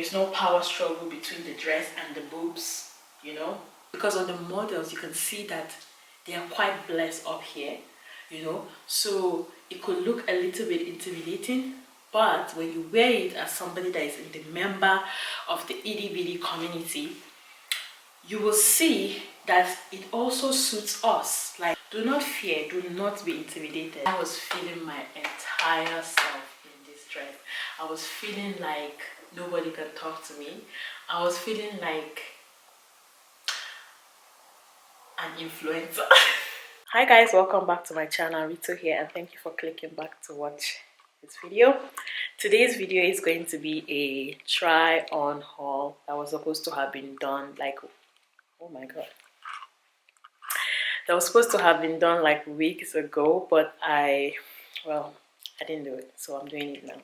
is no power struggle between the dress and the boobs, you know, because on the models you can see that they are quite blessed up here, you know, so it could look a little bit intimidating, but when you wear it as somebody that is in the member of the itty bitty community, you will see that it also suits us. Like, do not fear, do not be intimidated. I was feeling my entire self in this dress. I was feeling like nobody can talk to me. I was feeling like an influencer. Hi guys, welcome back to my channel. Rito here, and thank you for clicking back to watch this video. Today's video is going to be a try on haul that was supposed to have been done like, oh my god, that was supposed to have been done like weeks ago, but I didn't do it, so I'm doing it now.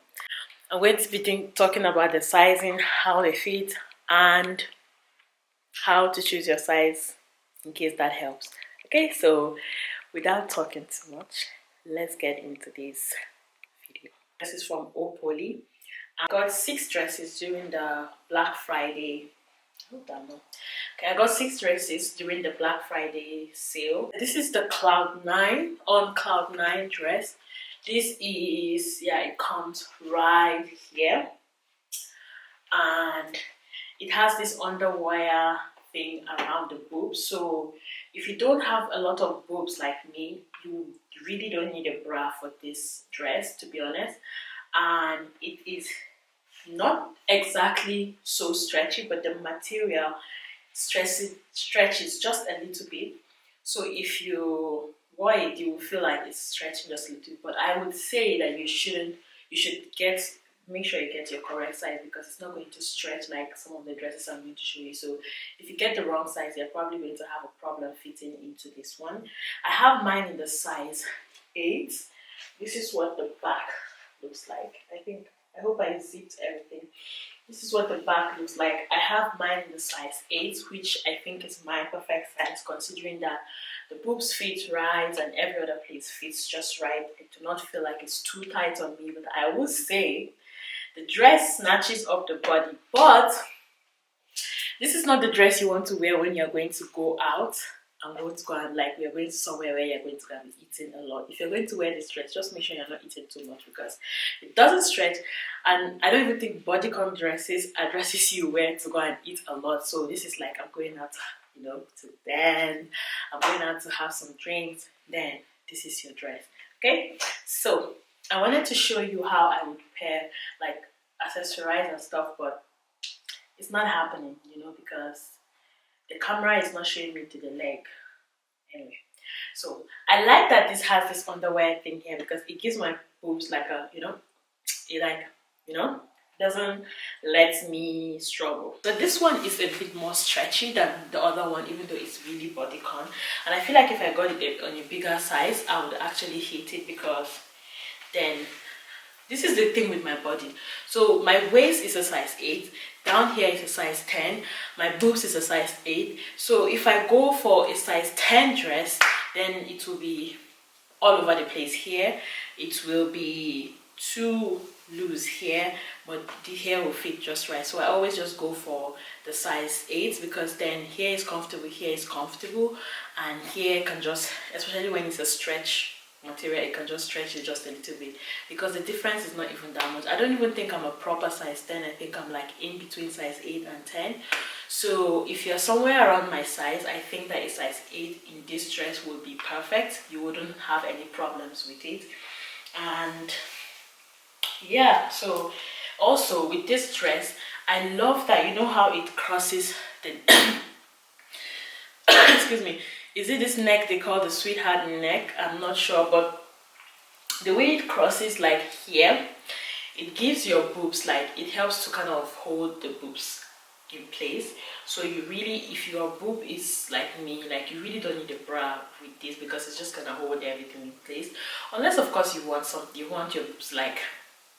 I'm going to be talking about the sizing, how they fit, and how to choose your size in case that helps. Okay, so without talking too much, let's get into this video. This is from Opoly. I got 6 dresses during the Black Friday. Okay, I got 6 dresses during the Black Friday sale. This is the Cloud9 on Cloud9 dress. This is, yeah, it comes right here, and it has this underwire thing around the boobs. So if you don't have a lot of boobs like me, you really don't need a bra for this dress, to be honest. And it is not exactly so stretchy, but the material stretches just a little bit. So if you wore it, you will feel like it's stretching just a little bit. But I would say that you should make sure you get your correct size, because it's not going to stretch like some of the dresses I'm going to show you. So if you get the wrong size, you're probably going to have a problem fitting into this one. I have mine in the size 8. This is what the back looks like. I hope I zipped everything. This is what the back looks like. I have mine in the size 8, which I think is my perfect size, considering that the boobs fit right and every other place fits just right. I do not feel like it's too tight on me, but I will say the dress snatches up the body. But this is not the dress you want to wear when you're going to go out and go to go and, like, we're going to somewhere where you're going to go and be eating a lot. If you're going to wear this dress, just make sure you're not eating too much, because it doesn't stretch. And I don't even think bodycon dresses are dresses you wear to go and eat a lot. So this is like, I'm going out, you know, to dance, I'm going out to have some drinks, then this is your dress. Okay, so I wanted to show you how I would pair, like, accessorize and stuff, but it's not happening, you know, because the camera is not showing me to the leg. Anyway, so I like that this has this underwear thing here, because it gives my boobs like a, you know, it like, you know, doesn't let me struggle. But this one is a bit more stretchy than the other one, even though it's really bodycon. And I feel like if I got it on a bigger size, I would actually hate it, because then this is the thing with my body. So my waist is a size 8, down here is a size 10, my boobs is a size 8. So if I go for a size 10 dress, then it will be all over the place here. It will be too loose here, but the hair will fit just right. So I always just go for the size 8, because then here is comfortable, here is comfortable, and here can just, especially when it's a stretch material, it can just stretch it just a little bit, because the difference is not even that much. I don't even think I'm a proper size 10. I think I'm like in between size 8 and 10. So if you're somewhere around my size, I think that a size 8 in this dress would be perfect. You wouldn't have any problems with it. And yeah, so also with this dress, I love that, you know how it crosses the excuse me, is it this neck they call the sweetheart neck? I'm not sure, but the way it crosses like here, it gives your boobs, like, it helps to kind of hold the boobs in place. So you really, if your boob is like me, like, you really don't need a bra with this, because it's just gonna hold everything in place. Unless of course you want your boobs, like,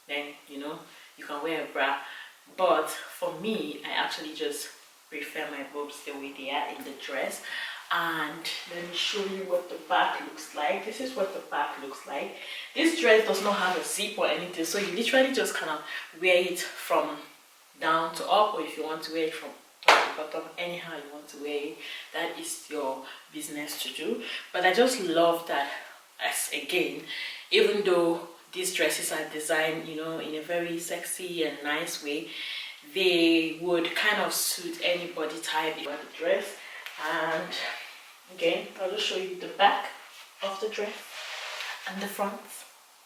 then, you know, you can wear a bra. But for me, I actually just prefer my boobs the way they are in the dress. And let me show you what the back looks like. This is what the back looks like. This dress does not have a zip or anything, so you literally just kind of wear it from down to up, or if you want to wear it from top to bottom, anyhow you want to wear it, that is your business to do. But I just love that, as again, even though these dresses are designed, you know, in a very sexy and nice way, they would kind of suit any body type in the dress. And again, I'll just show you the back of the dress and the front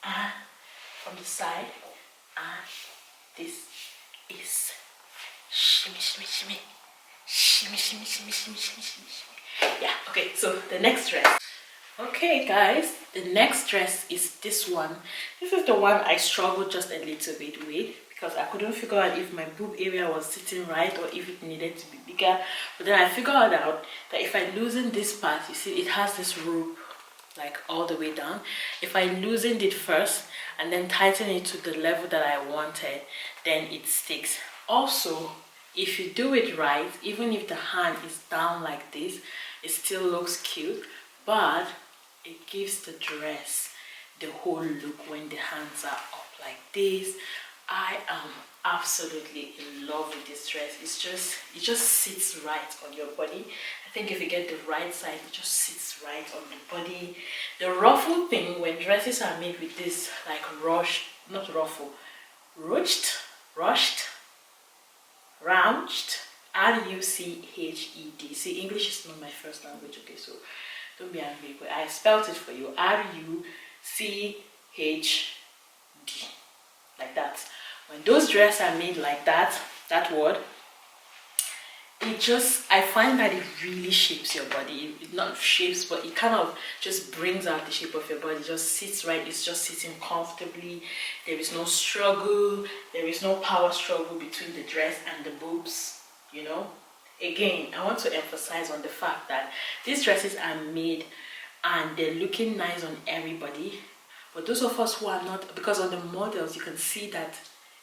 and from the side. And this is shimmy, shimmy, shimmy, shimmy, shimmy, shimmy, shimmy, shimmy, shimmy. Yeah, okay, so the next dress. Okay guys, the next dress is this one. This is the one I struggled just a little bit with, because I couldn't figure out if my boob area was sitting right or if it needed to be bigger. But then I figured out that if I loosen this part, you see it has this rope like all the way down. If I loosened it first and then tighten it to the level that I wanted, then it sticks. Also, if you do it right, even if the hand is down like this, it still looks cute, but it gives the dress the whole look when the hands are up like this. I am absolutely in love with this dress. It just sits right on your body. I think if you get the right size, it just sits right on the body. The ruffle thing, when dresses are made with this like rushed, not ruffle, rushed, ruched, R-U-C-H-E-D. See, English is not my first language, okay, so don't be angry, but I spelled it for you. R-U-C-H-D, like that. When those dresses are made like that, that word, I find that it really shapes your body. It not shapes, but it kind of just brings out the shape of your body. It just sits right. It's just sitting comfortably. There is no struggle. There is no power struggle between the dress and the boobs, you know. Again, I want to emphasize on the fact that these dresses are made and they're looking nice on everybody. But those of us who are not, because on the models you can see that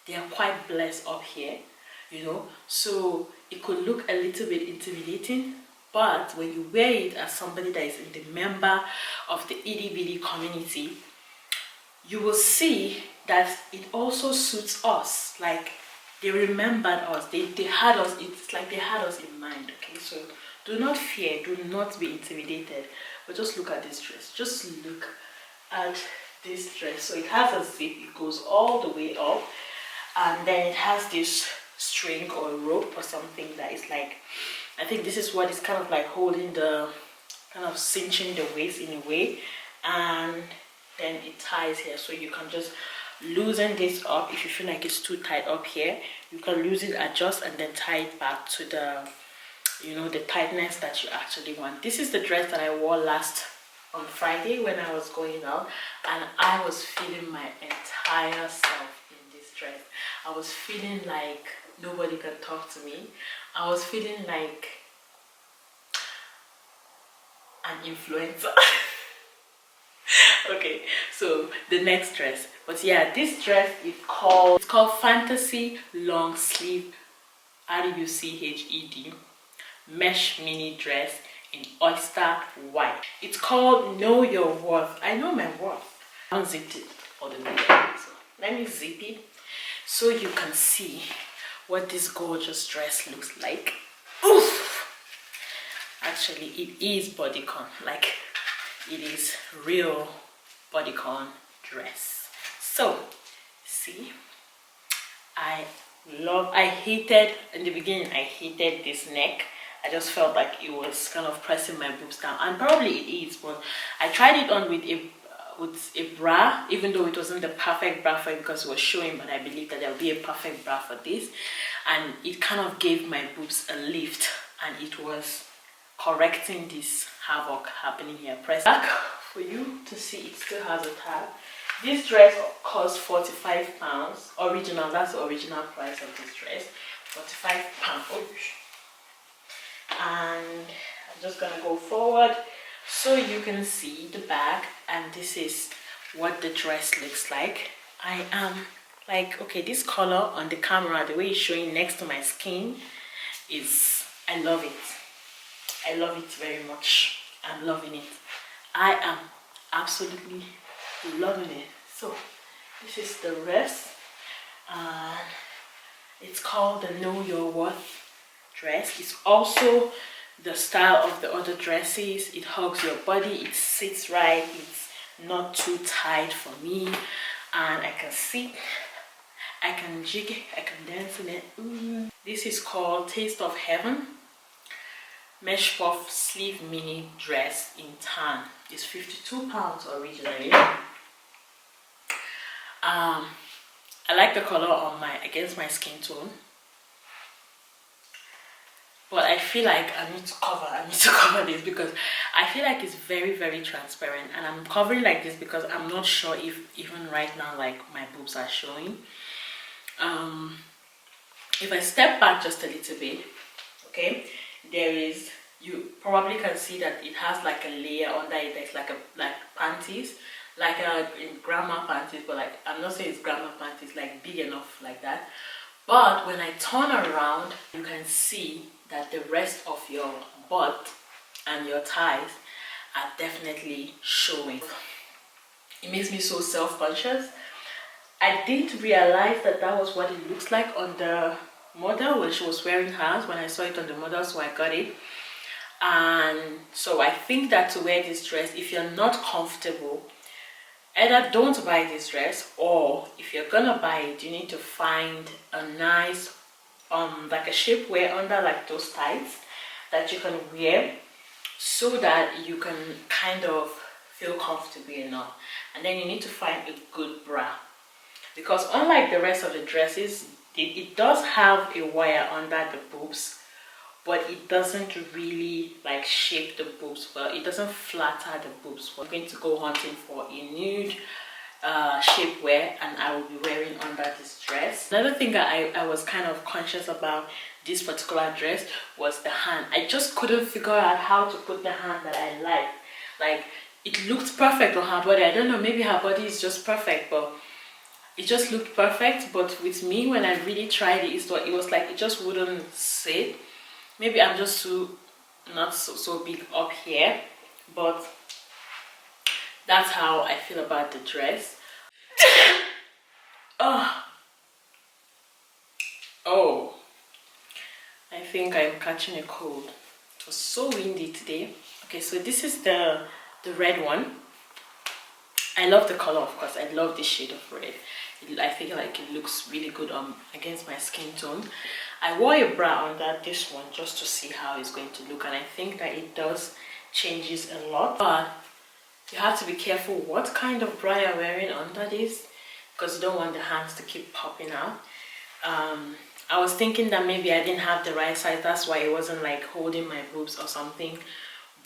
they are quite blessed up here, you know, so it could look a little bit intimidating. But when you wear it as somebody that is in the member of the itty bitty community, you will see that it also suits us. Like, they remembered us, they had us, it's like they had us in mind, okay? So do not fear, do not be intimidated, but just look at this dress. Just look at this dress. So it has a zip, it goes all the way up, and then it has this string or rope or something that is like, I think this is what is kind of like holding the, kind of cinching the waist in a way, and then it ties here. So you can just loosen this up. If you feel like it's too tight up here, you can loosen, adjust, and then tie it back to the, you know, the tightness that you actually want. This is the dress that I wore last on Friday when I was going out, and I was feeling my entire self in this dress. I was feeling like nobody can talk to me. I was feeling like an influencer. Okay, so the next dress. But yeah, this dress is called Fantasy Long Sleeve, R-U-C-H-E-D, mesh mini dress in oyster white. It's called Know Your Worth. I know my worth. I unzipped it all the way down. So let me zip it so you can see what this gorgeous dress looks like. Oof! Actually, it is bodycon. Like, it is real bodycon dress. So see, I hated in the beginning, I hated this neck. I just felt like it was kind of pressing my boobs down, and probably it is, but I tried it on with a bra, even though it wasn't the perfect bra for it because it was showing, but I believe that there will be a perfect bra for this, and it kind of gave my boobs a lift, and it was correcting this havoc happening here. Press back for you to see it still has a tag. This dress cost £45 original. That's the original price of this dress, £45. And I'm just gonna go forward so you can see the back, and this is what the dress looks like. I am like, okay, this color on the camera, the way it's showing next to my skin, is, I love it. I love it very much. I'm loving it. I am absolutely loving it. So this is the rest, and It's called the Know Your Worth dress. It's also the style of the other dresses. It hugs your body, it sits right, it's not too tight for me, and I can sit, I can jig, I can dance in it. This is called Taste of Heaven mesh puff sleeve mini dress in tan. It's £52 originally. I like the color on against my skin tone, but I feel like I need to cover this because I feel like it's very, very transparent, and I'm covering like this because I'm not sure if even right now like my boobs are showing. If I step back just a little bit, okay, you probably can see that it has like a layer under it that's like panties, like in grandma panties, but like I'm not saying it's grandma panties, like big enough like that. But when I turn around, you can see that the rest of your butt and your thighs are definitely showing. It makes me so self-conscious. I didn't realize that that was what it looks like on the model when she was wearing hers, when I saw it on the model, so I got it. And so I think that to wear this dress, if you're not comfortable, either don't buy this dress, or if you're gonna buy it, you need to find a nice like a shapewear under like those tights that you can wear so that you can kind of feel comfortable enough. And then you need to find a good bra, because unlike the rest of the dresses, it does have a wire under the boobs, but it doesn't really like shape the boobs well. It doesn't flatter the boobs. We're going to go hunting for a nude shapewear, and I will be wearing under this dress. Another thing that I was kind of conscious about this particular dress was the hand. I just couldn't figure out how to put the hand that I like. Like, it looked perfect on her body. I don't know, maybe her body is just perfect, but it just looked perfect. But with me, when I really tried it, it was like it just wouldn't sit. Maybe I'm just not so big up here, but that's how I feel about the dress. Oh, I think I'm catching a cold. It was so windy today. Okay, so this is the red one. I love the color, of course. I love this shade of red. I feel like it looks really good against my skin tone. I wore a bra under this one just to see how it's going to look, and I think that it does changes a lot. But you have to be careful what kind of bra you're wearing under this, because you don't want the hands to keep popping out. I was thinking that maybe I didn't have the right size, that's why it wasn't like holding my boobs or something.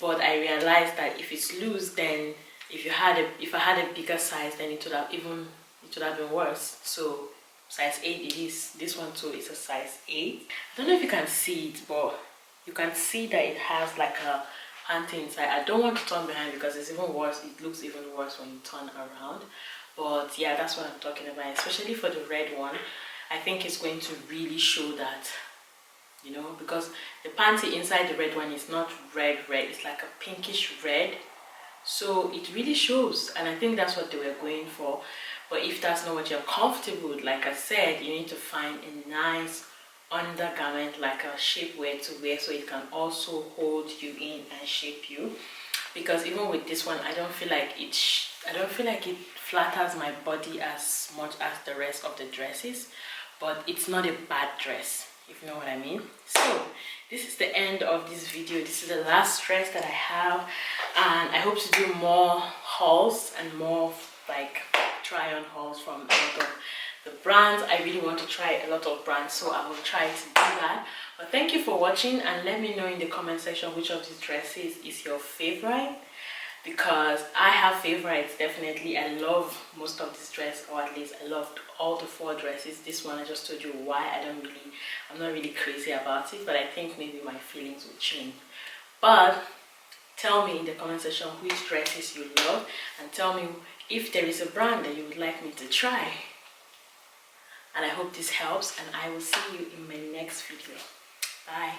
But I realized that if it's loose, then if I had a bigger size, then it would have been worse. So size 8 it is. This one too is a size 8. I don't know if you can see it, but you can see that it has like a panty inside. I don't want to turn behind because it's even worse. It looks even worse when you turn around. But yeah, that's what I'm talking about, especially for the red one. I think it's going to really show that, you know, because the panty inside the red one is not red, it's like a pinkish red. So it really shows, and I think that's what they were going for. But if that's not what you're comfortable with, like I said, you need to find a nice undergarment, like a shapewear to wear, so it can also hold you in and shape you. Because even with this one, I don't feel like it flatters my body as much as the rest of the dresses. But it's not a bad dress, if you know what I mean. So this is the end of this video. This is the last dress that I have, and I hope to do more hauls and more like try on hauls from a lot of the brands. I really want to try a lot of brands, so I will try to do that. But thank you for watching, and let me know in the comment section which of these dresses is your favorite, because I have favorites definitely. I love most of this dress, or at least I loved all the 4 dresses. This one I just told you why I'm not really crazy about it, but I think maybe my feelings will change. But tell me in the comment section which dresses you love, and tell me if there is a brand that you would like me to try. And I hope this helps, and I will see you in my next video. Bye.